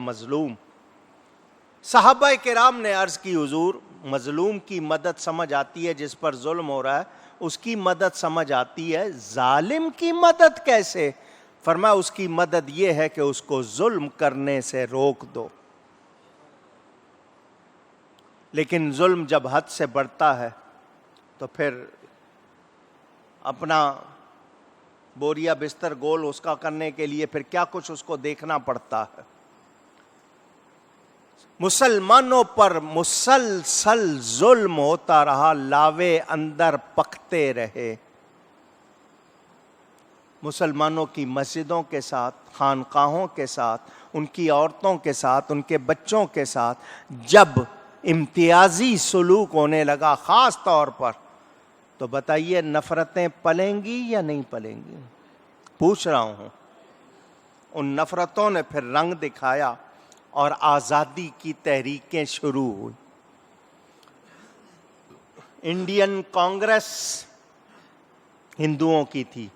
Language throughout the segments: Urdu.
مظلوم. صحابہ کرام نے عرض کی حضور مظلوم کی مدد سمجھ آتی ہے جس پر ظلم ہو رہا ہے, اس کی مدد سمجھ آتی ہے, ظالم کی مدد کیسے؟ فرمایا اس کی مدد یہ ہے کہ اس کو ظلم کرنے سے روک دو. لیکن ظلم جب حد سے بڑھتا ہے تو پھر اپنا بوریا بستر گول اس کا کرنے کے لیے پھر کیا کچھ اس کو دیکھنا پڑتا ہے. مسلمانوں پر مسلسل ظلم ہوتا رہا, لاوے اندر پکتے رہے. مسلمانوں کی مسجدوں کے ساتھ, خانقاہوں کے ساتھ, ان کی عورتوں کے ساتھ, ان کے بچوں کے ساتھ جب امتیازی سلوک ہونے لگا خاص طور پر, تو بتائیے نفرتیں پلیں گی یا نہیں پلیں گی؟ پوچھ رہا ہوں. ان نفرتوں نے پھر رنگ دکھایا اور آزادی کی تحریکیں شروع ہوئی. انڈین کانگریس ہندوؤں کی تھی,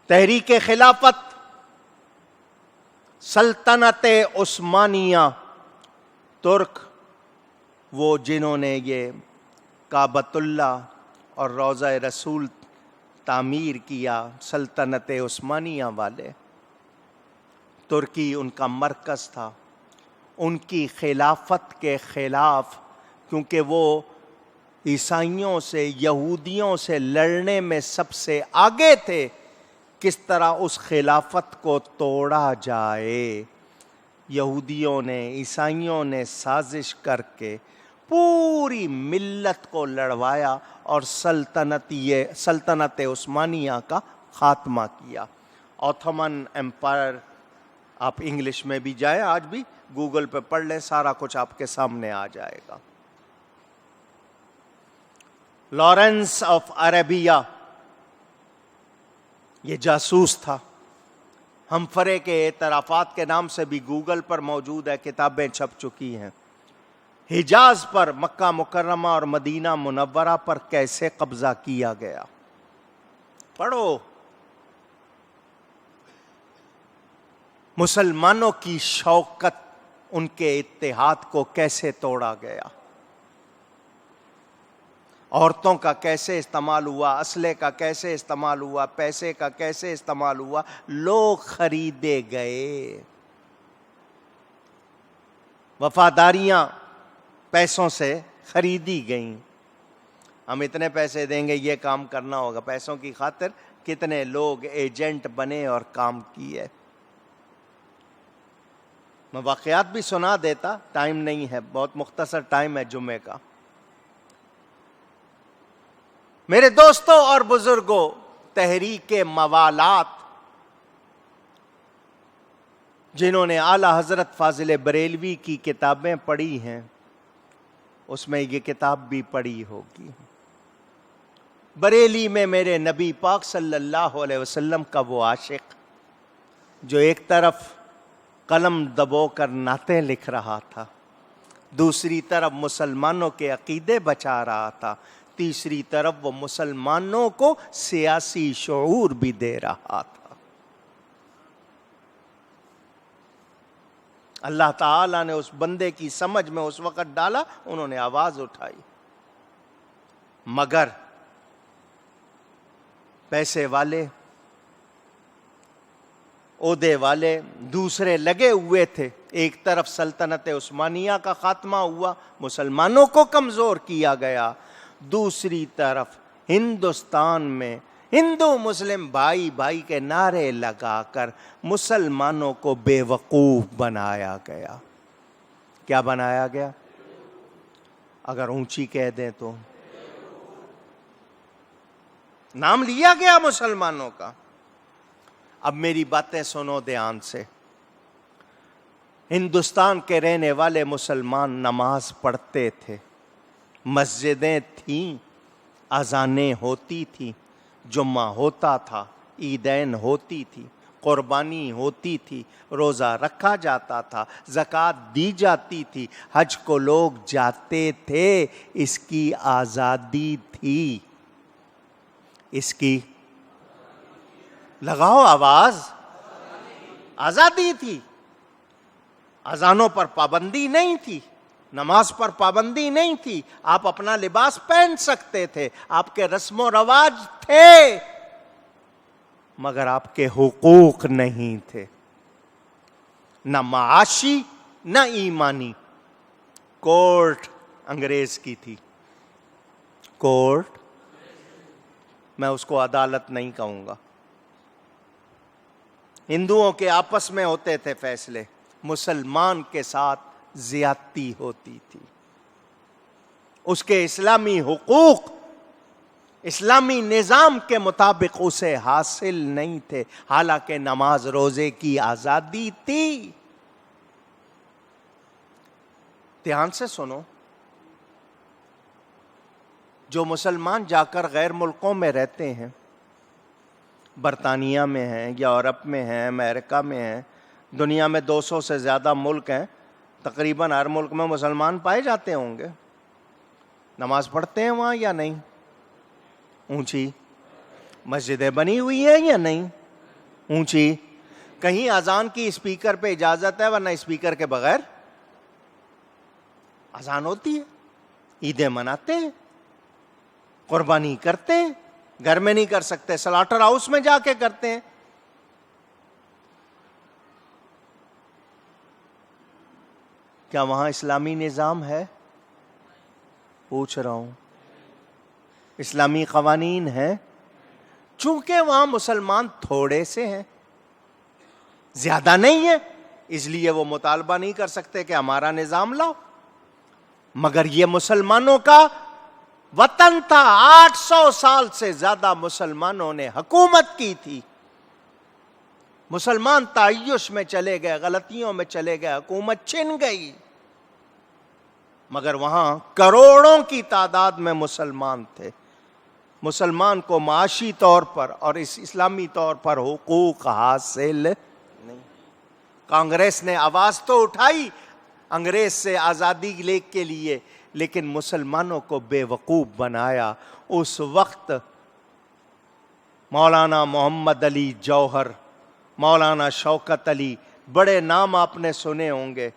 تحریک خلافت, سلطنت عثمانیہ, ترک, وہ جنہوں نے یہ کعبۃ اللہ اور روضہ رسول تعمیر کیا, سلطنت عثمانیہ والے, ترکی ان کا مرکز تھا. ان کی خلافت کے خلاف, کیونکہ وہ عیسائیوں سے, یہودیوں سے لڑنے میں سب سے آگے تھے, کس طرح اس خلافت کو توڑا جائے. یہودیوں نے, عیسائیوں نے سازش کر کے پوری ملت کو لڑوایا اور سلطنت عثمانیہ کا خاتمہ کیا. اوتھمن ایمپائر, آپ انگلش میں بھی جائیں, آج بھی گوگل پہ پڑھ لیں, سارا کچھ آپ کے سامنے آ جائے گا. لارنس آف عربیہ یہ جاسوس تھا. ہمفرے کے اعترافات کے نام سے بھی گوگل پر موجود ہے, کتابیں چھپ چکی ہیں. حجاز پر, مکہ مکرمہ اور مدینہ منورہ پر کیسے قبضہ کیا گیا, پڑھو. مسلمانوں کی شوکت, ان کے اتحاد کو کیسے توڑا گیا, عورتوں کا کیسے استعمال ہوا, اسلحے کا کیسے استعمال ہوا, پیسے کا کیسے استعمال ہوا, لوگ خریدے گئے. وفاداریاں پیسوں سے خریدی گئیں. ہم اتنے پیسے دیں گے, یہ کام کرنا ہوگا. پیسوں کی خاطر کتنے لوگ ایجنٹ بنے اور کام کیے. میں واقعات بھی سنا دیتا, ٹائم نہیں ہے, بہت مختصر ٹائم ہے جمعے کا. میرے دوستوں اور بزرگوں, تحریک موالات, جنہوں نے اعلی حضرت فاضل بریلوی کی کتابیں پڑھی ہیں, اس میں یہ کتاب بھی پڑھی ہوگی. بریلی میں میرے نبی پاک صلی اللہ علیہ وسلم کا وہ عاشق جو ایک طرف قلم دبو کر نعتیں لکھ رہا تھا, دوسری طرف مسلمانوں کے عقیدے بچا رہا تھا, تیسری طرف وہ مسلمانوں کو سیاسی شعور بھی دے رہا تھا. اللہ تعالیٰ نے اس بندے کی سمجھ میں اس وقت ڈالا, انہوں نے آواز اٹھائی. مگر پیسے والے, عہدے والے, دوسرے لگے ہوئے تھے. ایک طرف سلطنت عثمانیہ کا خاتمہ ہوا, مسلمانوں کو کمزور کیا گیا. دوسری طرف ہندوستان میں ہندو مسلم بھائی بھائی کے نعرے لگا کر مسلمانوں کو بے وقوف بنایا گیا. کیا بنایا گیا؟ اگر اونچی کہہ دیں تو نام لیا گیا مسلمانوں کا. اب میری باتیں سنو دھیان سے. ہندوستان کے رہنے والے مسلمان نماز پڑھتے تھے, مسجدیں تھیں, اذانیں ہوتی تھیں, جمعہ ہوتا تھا, عیدین ہوتی تھی, قربانی ہوتی تھی, روزہ رکھا جاتا تھا, زکوٰۃ دی جاتی تھی, حج کو لوگ جاتے تھے. اس کی آزادی تھی. اس کی لگاؤ آواز, آزادی تھی، اذانوں پر پابندی نہیں تھی، نماز پر پابندی نہیں تھی، آپ اپنا لباس پہن سکتے تھے، آپ کے رسم و رواج تھے، مگر آپ کے حقوق نہیں تھے، نہ معاشی نہ ایمانی۔ کورٹ انگریز کی تھی، کورٹ، میں اس کو عدالت نہیں کہوں گا۔ ہندوؤں کے آپس میں ہوتے تھے فیصلے، مسلمان کے ساتھ زیادتی ہوتی تھی، اس کے اسلامی حقوق اسلامی نظام کے مطابق اسے حاصل نہیں تھے، حالانکہ نماز روزے کی آزادی تھی۔ دھیان سے سنو، جو مسلمان جا کر غیر ملکوں میں رہتے ہیں، برطانیہ میں ہیں، یورپ میں ہیں، امریکہ میں ہیں، دنیا میں 200 سے زیادہ ملک ہیں، تقریباً ہر ملک میں مسلمان پائے جاتے ہوں گے، نماز پڑھتے ہیں وہاں یا نہیں؟ اونچی مسجدیں بنی ہوئی ہیں یا نہیں؟ اونچی۔ کہیں اذان کی اسپیکر پہ اجازت ہے، ورنہ اسپیکر کے بغیر اذان ہوتی ہے، عیدیں مناتے ہیں، قربانی کرتے ہیں، گھر میں نہیں کر سکتے، سلاٹر ہاؤس میں جا کے کرتے ہیں۔ کیا وہاں اسلامی نظام ہے؟ پوچھ رہا ہوں، اسلامی قوانین ہیں؟ چونکہ وہاں مسلمان تھوڑے سے ہیں، زیادہ نہیں ہے، اس لیے وہ مطالبہ نہیں کر سکتے کہ ہمارا نظام لاؤ، مگر یہ مسلمانوں کا وطن تھا، 800 سال سے زیادہ مسلمانوں نے حکومت کی تھی، مسلمان تعیش میں چلے گئے، غلطیوں میں چلے گئے، حکومت چھن گئی، مگر وہاں کروڑوں کی تعداد میں مسلمان تھے، مسلمان کو معاشی طور پر اور اس اسلامی طور پر حقوق حاصل نہیں۔ کانگریس نے آواز تو اٹھائی انگریز سے آزادی لے کے لیے، لیکن مسلمانوں کو بے وقوف بنایا۔ اس وقت مولانا محمد علی جوہر، مولانا شوکت علی، بڑے نام آپ نے سنے ہوں گے،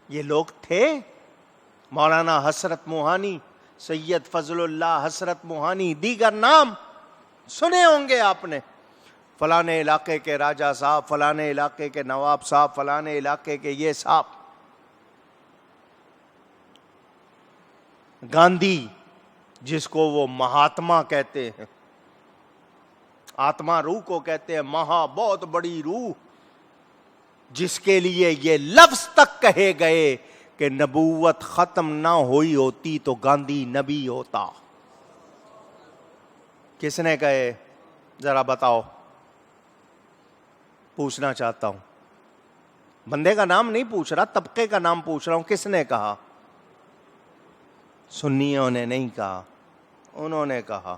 یہ لوگ تھے، مولانا حسرت موہانی، سید فضل اللہ حسرت موہانی، دیگر نام سنے ہوں گے آپ نے، فلانے علاقے کے راجہ صاحب، فلانے علاقے کے نواب صاحب، فلانے علاقے کے یہ صاحب۔ گاندھی، جس کو وہ مہاتما کہتے ہیں، آتما روح کو کہتے ہیں، مہا بہت بڑی روح، جس کے لیے یہ لفظ تک کہے گئے کہ نبوت ختم نہ ہوئی ہوتی تو گاندھی نبی ہوتا۔ کس نے کہے؟ ذرا بتاؤ، پوچھنا چاہتا ہوں، بندے کا نام نہیں پوچھ رہا، طبقے کا نام پوچھ رہا ہوں، کس نے کہا؟ سنیوں نے نہیں کہا، انہوں نے کہا۔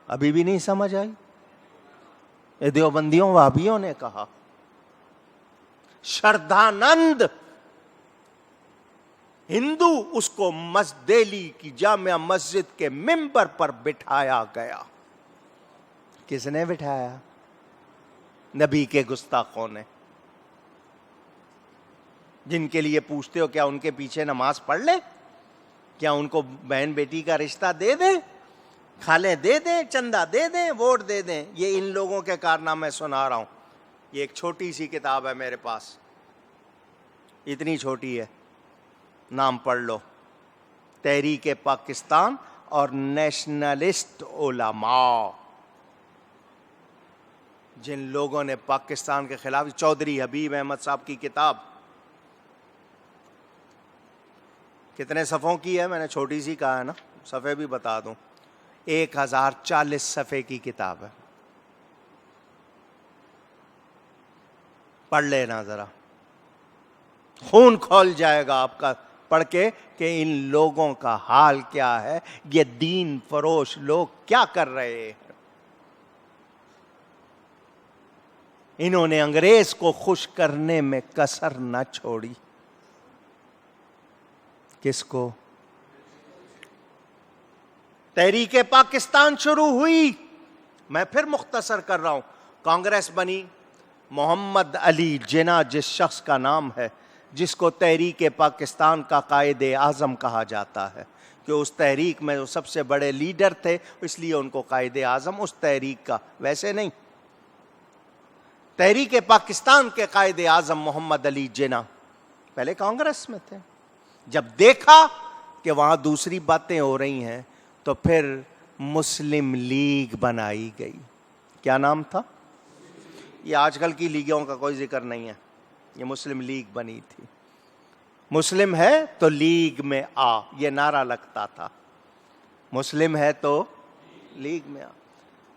ابھی بھی نہیں سمجھ آئی؟ دیوبندیوں وہابیوں نے کہا۔ شردھانند ہندو، اس کو دہلی کی جامع مسجد کے ممبر پر بٹھایا گیا۔ کس نے بٹھایا؟ نبی کے گستاخوں نے، جن کے لیے پوچھتے ہو کیا ان کے پیچھے نماز پڑھ لے؟ کیا ان کو بہن بیٹی کا رشتہ دے دیں، کھالیں دے دیں، چندہ دے دیں، ووٹ دے دیں؟ یہ ان لوگوں کے کارنامے سنا رہا ہوں۔ یہ ایک چھوٹی سی کتاب ہے میرے پاس، اتنی چھوٹی ہے، نام پڑھ لو، تحریک پاکستان اور نیشنلسٹ علماء، جن لوگوں نے پاکستان کے خلاف، چودھری حبیب احمد صاحب کی کتاب، کتنے صفحوں کی ہے؟ میں نے چھوٹی سی کہا ہے نا، صفحے بھی بتا دوں، 1040 صفحے کی کتاب ہے، پڑھ لینا ذرا، خون کھول جائے گا آپ کا پڑھ کے کہ ان لوگوں کا حال کیا ہے، یہ دین فروش لوگ کیا کر رہے ہیں۔ انہوں نے انگریز کو خوش کرنے میں کسر نہ چھوڑی۔ کس کو؟ تحریک پاکستان شروع ہوئی، میں پھر مختصر کر رہا ہوں. کانگریس بنی, محمد علی جناح جس شخص کا نام ہے, جس کو تحریک پاکستان کا قائد اعظم کہا جاتا ہے, کہ اس تحریک میں وہ سب سے بڑے لیڈر تھے, اس لیے ان کو قائد اعظم اس تحریک کا, ویسے نہیں. تحریک پاکستان کے قائد اعظم محمد علی جناح پہلے کانگریس میں تھے. جب دیکھا کہ وہاں دوسری باتیں ہو رہی ہیں تو پھر مسلم لیگ بنائی گئی. کیا نام تھا؟ یہ آج کل کی لیگوں کا کوئی ذکر نہیں ہے, یہ مسلم لیگ بنی تھی. مسلم ہے تو لیگ میں آ, یہ نعرہ لگتا تھا. مسلم ہے تو لیگ میں آ.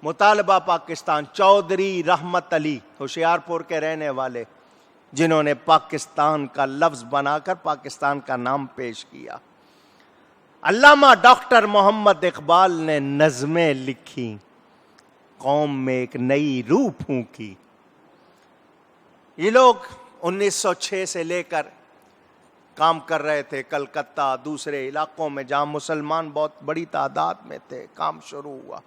مطالبہ پاکستان, چودھری رحمت علی ہوشیارپور کے رہنے والے, جنہوں نے پاکستان کا لفظ بنا کر پاکستان کا نام پیش کیا. علامہ ڈاکٹر محمد اقبال نے نظمیں لکھی, قوم میں ایک نئی روح پھونکی. یہ لوگ 1906 سے لے کر کام کر رہے تھے کلکتہ, دوسرے علاقوں میں جہاں مسلمان بہت بڑی تعداد میں تھے. کام شروع ہوا.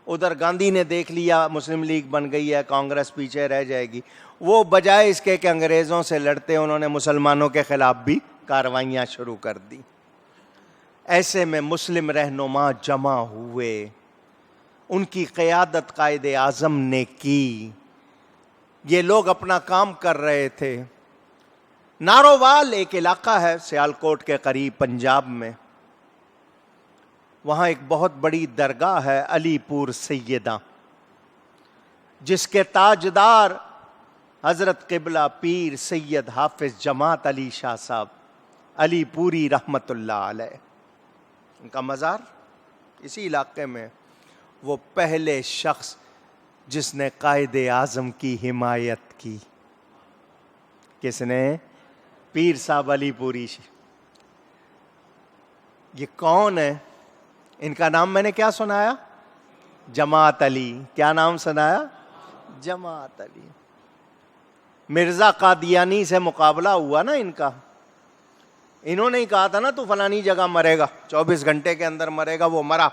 ادھر گاندھی نے دیکھ لیا مسلم لیگ بن گئی ہے, کانگریس پیچھے رہ جائے گی. وہ بجائے اس کے کہ انگریزوں سے لڑتے, انہوں نے مسلمانوں کے خلاف بھی کاروائیاں شروع کر دی. ایسے میں مسلم رہنما جمع ہوئے, ان کی قیادت قائد اعظم نے کی. یہ لوگ اپنا کام کر رہے تھے. نارووال ایک علاقہ ہے سیالکوٹ کے قریب پنجاب میں, وہاں ایک بہت بڑی درگاہ ہے علی پور سیدہ, جس کے تاجدار حضرت قبلہ پیر سید حافظ جماعت علی شاہ صاحب علی پوری رحمت اللہ علیہ. ان کا مزار اسی علاقے میں. وہ پہلے شخص جس نے قائد اعظم کی حمایت کی. کس نے؟ پیر صاحب علی پوری. یہ کون ہے؟ ان کا نام میں نے کیا سنایا؟ جماعت علی. کیا نام سنایا؟ جماعت علی. مرزا قادیانی سے مقابلہ ہوا نا ان کا. انہوں نے ہی کہا تھا نا تو فلانی جگہ مرے گا, 24 گھنٹے کے اندر مرے گا. وہ مرا.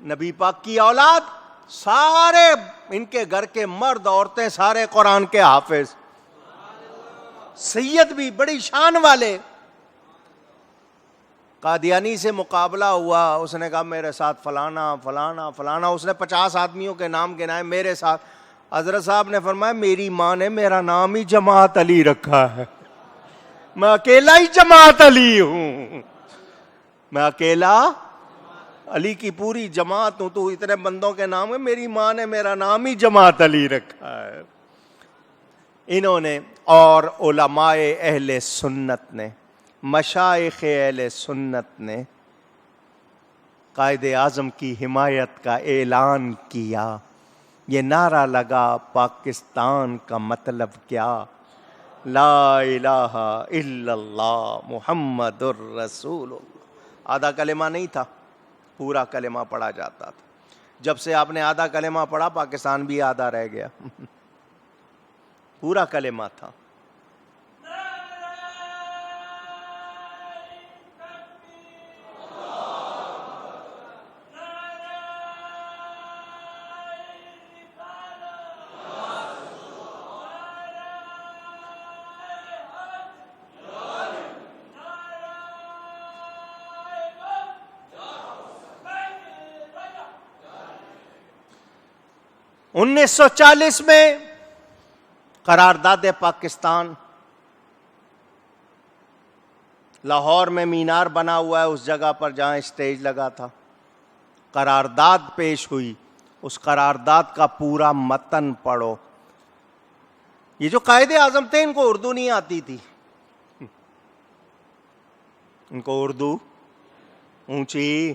نبی پاک کی اولاد, سارے ان کے گھر کے مرد عورتیں سارے قرآن کے حافظ, سید بھی بڑی شان والے. قادیانی سے مقابلہ ہوا, اس نے کہا میرے ساتھ فلانا فلانا فلانا, اس نے 50 آدمیوں کے نام گنائے میرے ساتھ. حضرت صاحب نے فرمایا میری ماں نے میرا نام ہی جماعت علی رکھا ہے, میں اکیلا ہی جماعت علی ہوں, میں اکیلا علی کی پوری جماعت ہوں. تو اتنے بندوں کے نام ہے, میری ماں نے میرا نام ہی جماعت علی رکھا ہے. انہوں نے اور علماء اہل سنت نے, مشائخ اہل سنت نے قائد اعظم کی حمایت کا اعلان کیا. یہ نعرہ لگا پاکستان کا مطلب کیا؟ لا الہ الا اللہ محمد الرسول اللہ. آدھا کلمہ نہیں تھا, پورا کلمہ پڑھا جاتا تھا. جب سے آپ نے آدھا کلمہ پڑھا پاکستان بھی آدھا رہ گیا. پورا کلمہ تھا. انیس سو 1940 میں قرارداد پاکستان, لاہور میں مینار بنا ہوا ہے اس جگہ پر جہاں اسٹیج لگا تھا. قرارداد پیش ہوئی, اس قرارداد کا پورا متن پڑھو. یہ جو قائد اعظم تھے ان کو اردو نہیں آتی تھی, ان کو اردو اونچی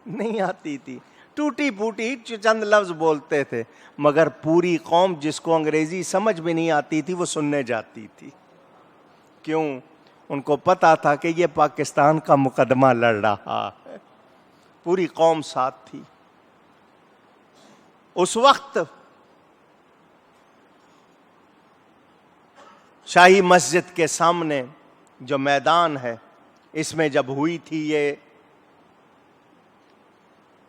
نہیں آتی تھی, ٹوٹی پھوٹی چند لفظ بولتے تھے, مگر پوری قوم جس کو انگریزی سمجھ بھی نہیں آتی تھی وہ سننے جاتی تھی. کیوں؟ ان کو پتا تھا کہ یہ پاکستان کا مقدمہ لڑ رہا ہے. پوری قوم ساتھ تھی. اس وقت شاہی مسجد کے سامنے جو میدان ہے, اس میں جب ہوئی تھی یہ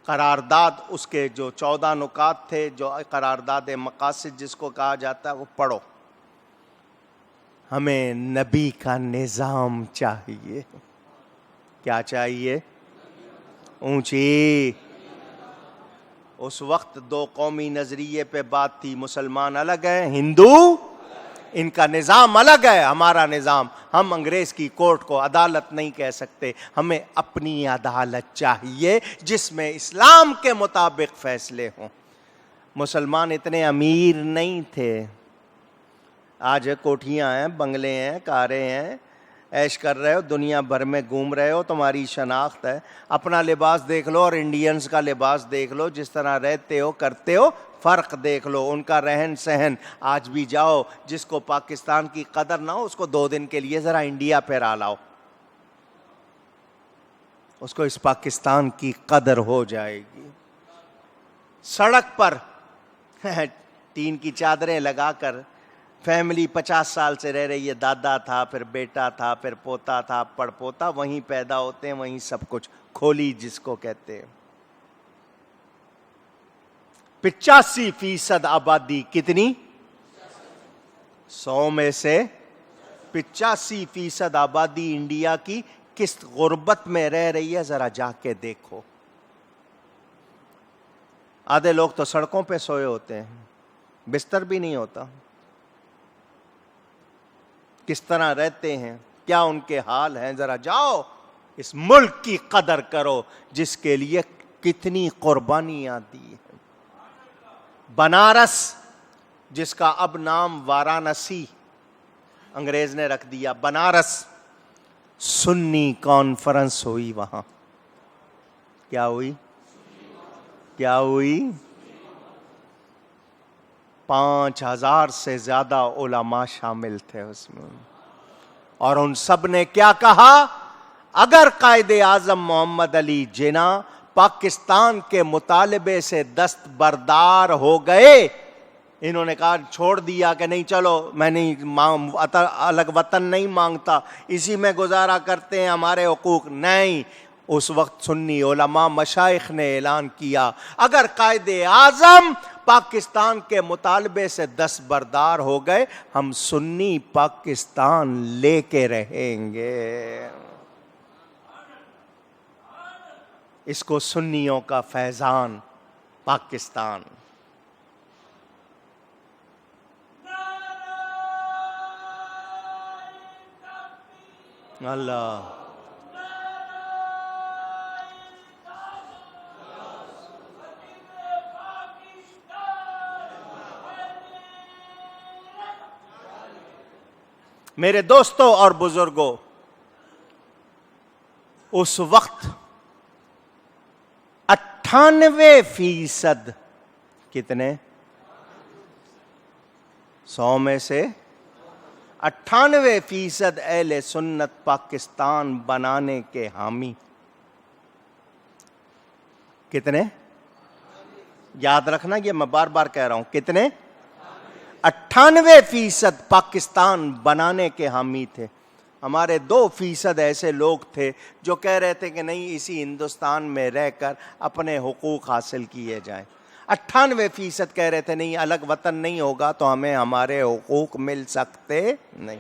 قرارداد اس کے جو 14 نکات تھے، جو قرارداد مقاصد جس کو کہا جاتا ہے، وہ پڑھو. ہمیں نبی کا نظام چاہیے. کیا چاہیے؟ اونچی. اس وقت دو قومی نظریے پہ بات تھی. مسلمان الگ ہیں، ہندو ان کا نظام الگ ہے، ہمارا نظام. ہم انگریز کی کورٹ کو عدالت نہیں کہہ سکتے، ہمیں اپنی عدالت چاہیے جس میں اسلام کے مطابق فیصلے ہوں. مسلمان اتنے امیر نہیں تھے. آج کوٹھیاں ہیں، بنگلے ہیں، کاریں ہیں، عیش کر رہے ہو، دنیا بھر میں گھوم رہے ہو، تمہاری شناخت ہے. اپنا لباس دیکھ لو اور انڈینز کا لباس دیکھ لو، جس طرح رہتے ہو کرتے ہو، فرق دیکھ لو. ان کا رہن سہن. آج بھی جاؤ، جس کو پاکستان کی قدر نہ ہو اس کو 2 دن کے لیے ذرا انڈیا پہ را لاؤ، اس کو اس پاکستان کی قدر ہو جائے گی. سڑک پر ٹین کی چادریں لگا کر فیملی 50 سال سے رہ رہی ہے. دادا تھا، پھر بیٹا تھا، پھر پوتا تھا، پڑ پوتا. وہیں پیدا ہوتے ہیں، وہیں سب کچھ. کھولی جس کو کہتے ہیں. 85% آبادی. کتنی؟ 100 میں سے 85% آبادی انڈیا کی کس غربت میں رہ رہی ہے، ذرا جا کے دیکھو. آدھے لوگ تو سڑکوں پہ سوئے ہوتے ہیں، بستر بھی نہیں ہوتا. کس طرح رہتے ہیں، کیا ان کے حال ہیں. ذرا جاؤ، اس ملک کی قدر کرو جس کے لیے کتنی قربانیاں دی ہیں. بنارس، جس کا اب نام وارانسی انگریز نے رکھ دیا، بنارس. سنی کانفرنس ہوئی وہاں. کیا ہوئی؟ کیا ہوئی؟ 5000 سے زیادہ علماء شامل تھے اس میں. اور ان سب نے کیا کہا؟ اگر قائد اعظم محمد علی جناح پاکستان کے مطالبے سے دستبردار ہو گئے، انہوں نے کہا، چھوڑ دیا کہ نہیں چلو میں نہیں الگ وطن نہیں مانگتا، اسی میں گزارا کرتے ہیں، ہمارے حقوق نہیں. اس وقت سنی علماء مشائخ نے اعلان کیا، اگر قائد اعظم پاکستان کے مطالبے سے دستبردار ہو گئے، ہم سنی پاکستان لے کے رہیں گے. اس کو سنیوں کا فیضان پاکستان. اللہ. میرے دوستوں اور بزرگوں، اس وقت 98%، کتنے؟ 100 میں سے 98% اہل سنت پاکستان بنانے کے حامی. کتنے؟ یاد رکھنا، یہ میں بار بار کہہ رہا ہوں. کتنے؟ 98% پاکستان بنانے کے حامی تھے. ہمارے 2% ایسے لوگ تھے جو کہہ رہے تھے کہ نہیں، اسی ہندوستان میں رہ کر اپنے حقوق حاصل کیے جائیں. 98% کہہ رہے تھے نہیں، الگ وطن نہیں ہوگا تو ہمیں ہمارے حقوق مل سکتے نہیں.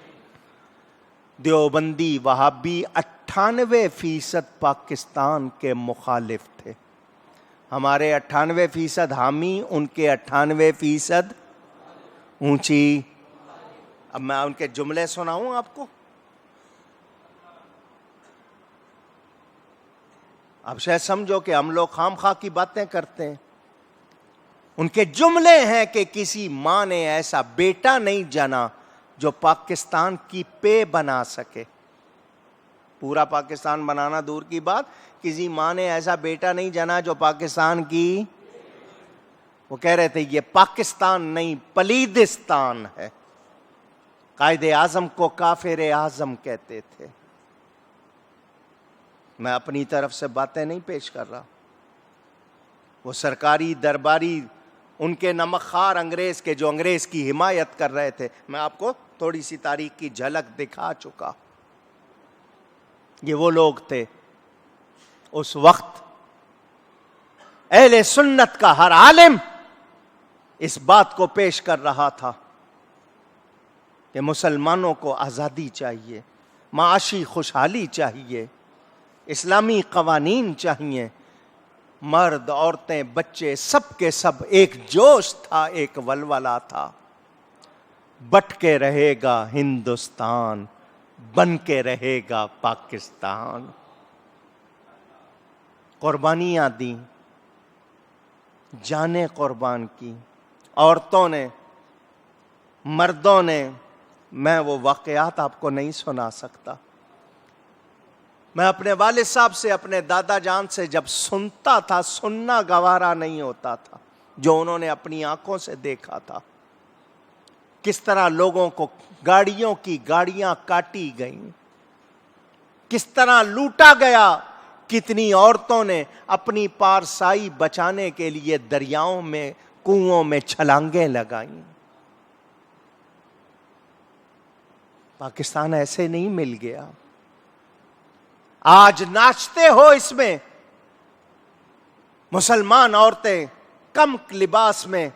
دیوبندی وہابی 98% پاکستان کے مخالف تھے. ہمارے 98% حامی، ان کے 98% اونچی. اب میں ان کے جملے سناؤں آپ کو. اب شاید سمجھو کہ ہم لوگ خام خواہ کی باتیں کرتے ہیں. ان کے جملے ہیں کہ کسی ماں نے ایسا بیٹا نہیں جنا جو پاکستان کی پے بنا سکے. پورا پاکستان بنانا دور کی بات، کسی ماں نے ایسا بیٹا نہیں جنا جو پاکستان کی. وہ کہہ رہے تھے یہ پاکستان نہیں پلیدستان ہے. قائد اعظم کو کافر اعظم کہتے تھے. میں اپنی طرف سے باتیں نہیں پیش کر رہا. وہ سرکاری درباری، ان کے نمک خوار انگریز کے، جو انگریز کی حمایت کر رہے تھے. میں آپ کو تھوڑی سی تاریخ کی جھلک دکھا چکا. یہ وہ لوگ تھے اس وقت اہل سنت کا ہر عالم اس بات کو پیش کر رہا تھا کہ مسلمانوں کو آزادی چاہیے، معاشی خوشحالی چاہیے، اسلامی قوانین چاہیے، مرد، عورتیں، بچے سب کے سب ایک جوش تھا، ایک ولولہ تھا۔ بٹ کے رہے گا ہندوستان، بن کے رہے گا پاکستان۔ قربانیاں دیں، جانیں قربان کی، عورتوں نے، مردوں نے۔ میں وہ واقعات آپ کو نہیں سنا سکتا۔ میں اپنے والد صاحب سے، اپنے دادا جان سے جب سنتا تھا، سننا گوارا نہیں ہوتا تھا، جو انہوں نے اپنی آنکھوں سے دیکھا تھا۔ کس طرح لوگوں کو گاڑیوں کی گاڑیاں کاٹی گئیں، کس طرح لوٹا گیا، کتنی عورتوں نے اپنی پارسائی بچانے کے لیے دریاؤں میں، کنووں میں چھلانگیں لگائیں۔ پاکستان ایسے نہیں مل گیا۔ آج ناچتے ہو اس میں، مسلمان عورتیں کم لباس میں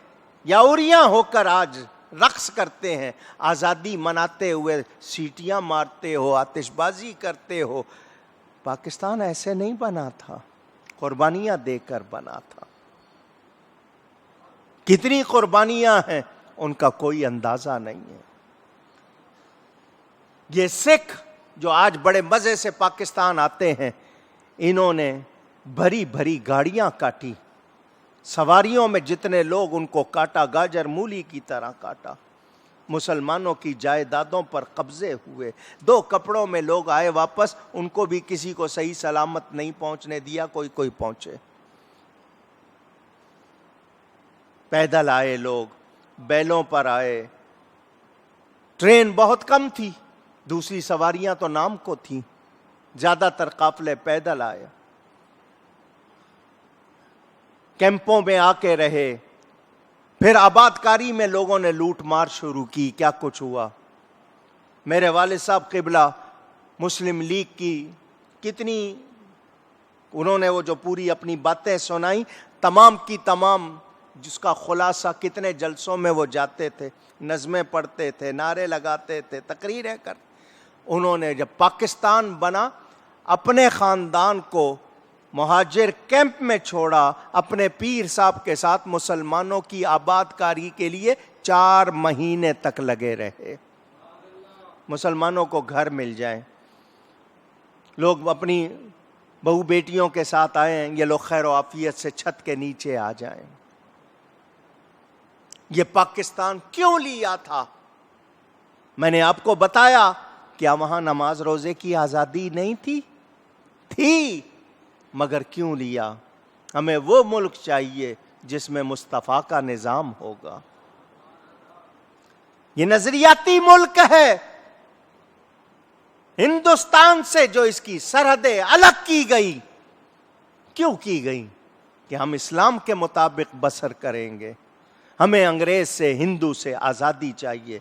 یاوریاں ہو کر آج رقص کرتے ہیں، آزادی مناتے ہوئے سیٹیاں مارتے ہو، آتش بازی کرتے ہو۔ پاکستان ایسے نہیں بنا تھا، قربانیاں دے کر بنا تھا۔ کتنی قربانیاں ہیں، ان کا کوئی اندازہ نہیں ہے۔ یہ سکھ جو آج بڑے مزے سے پاکستان آتے ہیں، انہوں نے بھری بھری گاڑیاں کاٹی، سواریوں میں جتنے لوگ، ان کو کاٹا، گاجر مولی کی طرح کاٹا۔ مسلمانوں کی جائیدادوں پر قبضے ہوئے۔ 2 کپڑوں میں لوگ آئے واپس، ان کو بھی کسی کو صحیح سلامت نہیں پہنچنے دیا، کوئی پہنچے۔ پیدل آئے لوگ، بیلوں پر آئے، ٹرین بہت کم تھی، دوسری سواریاں تو نام کو تھیں، زیادہ تر قافلے پیدل آئے، کیمپوں میں آ کے رہے۔ پھر آباد کاری میں لوگوں نے لوٹ مار شروع کی۔ کیا کچھ ہوا؟ میرے والد صاحب قبلہ مسلم لیگ کی کتنی، انہوں نے وہ جو پوری اپنی باتیں سنائیں، تمام کی تمام، جس کا خلاصہ کتنے جلسوں میں وہ جاتے تھے، نظمیں پڑھتے تھے، نعرے لگاتے تھے، تقریریں کرتے۔ انہوں نے جب پاکستان بنا، اپنے خاندان کو مہاجر کیمپ میں چھوڑا، اپنے پیر صاحب کے ساتھ مسلمانوں کی آباد کاری کے لیے 4 مہینے تک لگے رہے۔ مسلمانوں کو گھر مل جائیں، لوگ اپنی بہو بیٹیوں کے ساتھ آئیں، یہ لوگ خیر و عافیت سے چھت کے نیچے آ جائیں۔ یہ پاکستان کیوں لیا تھا؟ میں نے آپ کو بتایا، کیا وہاں نماز روزے کی آزادی نہیں تھی، مگر کیوں لیا؟ ہمیں وہ ملک چاہیے جس میں مصطفیٰ کا نظام ہوگا۔ یہ نظریاتی ملک ہے۔ ہندوستان سے جو اس کی سرحدیں الگ کی گئی، کیوں کی گئی؟ کہ ہم اسلام کے مطابق بسر کریں گے، ہمیں انگریز سے، ہندو سے آزادی چاہیے۔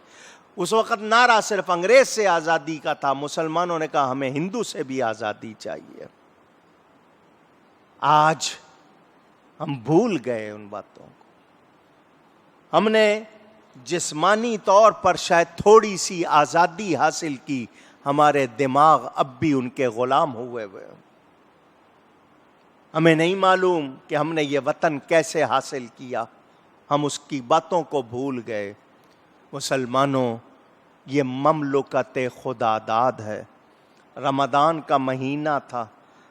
اس وقت نعرہ صرف انگریز سے آزادی کا تھا، مسلمانوں نے کہا ہمیں ہندو سے بھی آزادی چاہیے۔ آج ہم بھول گئے ان باتوں کو۔ ہم نے جسمانی طور پر شاید تھوڑی سی آزادی حاصل کی، ہمارے دماغ اب بھی ان کے غلام ہوئے ہوئے۔ ہمیں نہیں معلوم کہ ہم نے یہ وطن کیسے حاصل کیا، ہم اس کی باتوں کو بھول گئے۔ مسلمانوں، یہ مملکت خدا داد ہے۔ رمضان کا مہینہ تھا،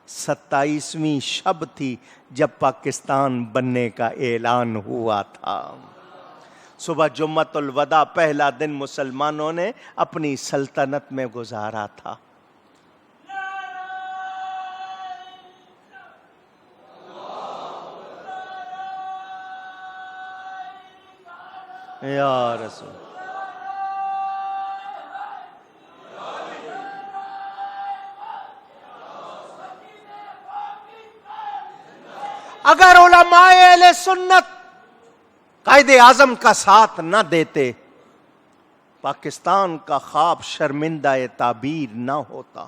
27ویں شب تھی جب پاکستان بننے کا اعلان ہوا تھا۔ صبح جمعۃ الوداع پہلا دن مسلمانوں نے اپنی سلطنت میں گزارا تھا۔ یا رسول، اگر علماء اہل سنت قائد اعظم کا ساتھ نہ دیتے، پاکستان کا خواب شرمندہ تعبیر نہ ہوتا۔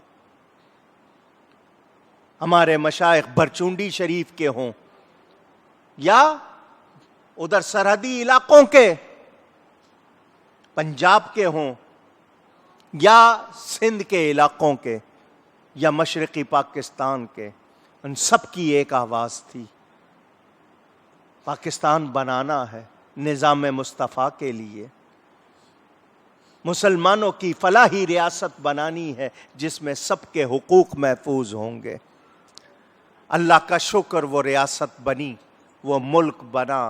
ہمارے مشائخ برچونڈی شریف کے ہوں، یا ادھر سرحدی علاقوں کے، پنجاب کے ہوں یا سندھ کے علاقوں کے یا مشرقی پاکستان کے، ان سب کی ایک آواز تھی، پاکستان بنانا ہے نظام مصطفیٰ کے لیے، مسلمانوں کی فلاحی ریاست بنانی ہے جس میں سب کے حقوق محفوظ ہوں گے۔ اللہ کا شکر وہ ریاست بنی، وہ ملک بنا،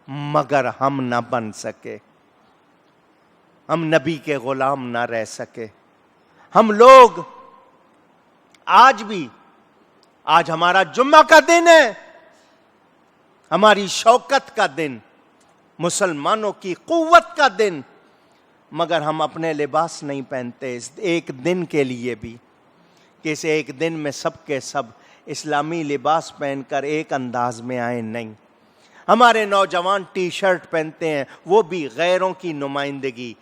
مگر ہم نہ بن سکے، ہم نبی کے غلام نہ رہ سکے۔ ہم لوگ آج ہمارا جمعہ کا دن ہے، ہماری شوکت کا دن، مسلمانوں کی قوت کا دن، مگر ہم اپنے لباس نہیں پہنتے اس ایک دن کے لیے بھی، کہ اس ایک دن میں سب کے سب اسلامی لباس پہن کر ایک انداز میں آئیں، نہیں۔ ہمارے نوجوان ٹی شرٹ پہنتے ہیں، وہ بھی غیروں کی نمائندگی،